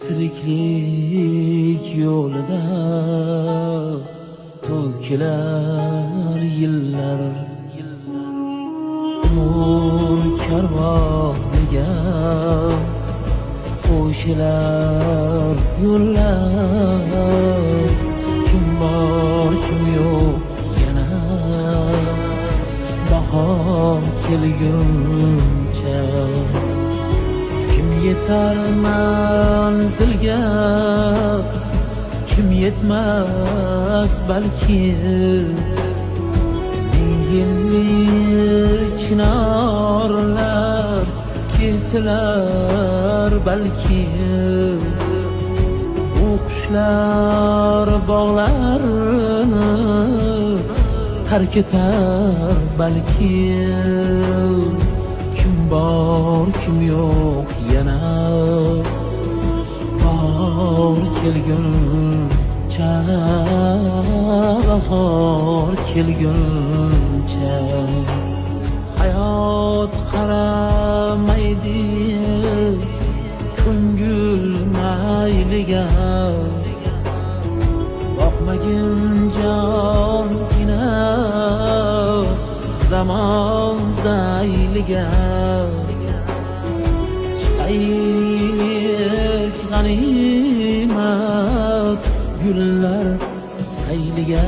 Tiriklik yo'lida to'kilar yillar, umr karvoniga qo'shilar yo'llar. Kim bor kim yo'q yana bahor kelguncha, kim yetar manzilga, kim yetmas balki. Ming yillik chinorlar kesilar balki. Bu qushlar bog'larni tark etar balki. Kim bor kim yo'q yana bahor kelguncha, bahor kelguncha. Hayot qaramaydi ko'ngil mayliga, boqmagin jongina zamon zayliga. Shaylik g'animat gullar sayliga.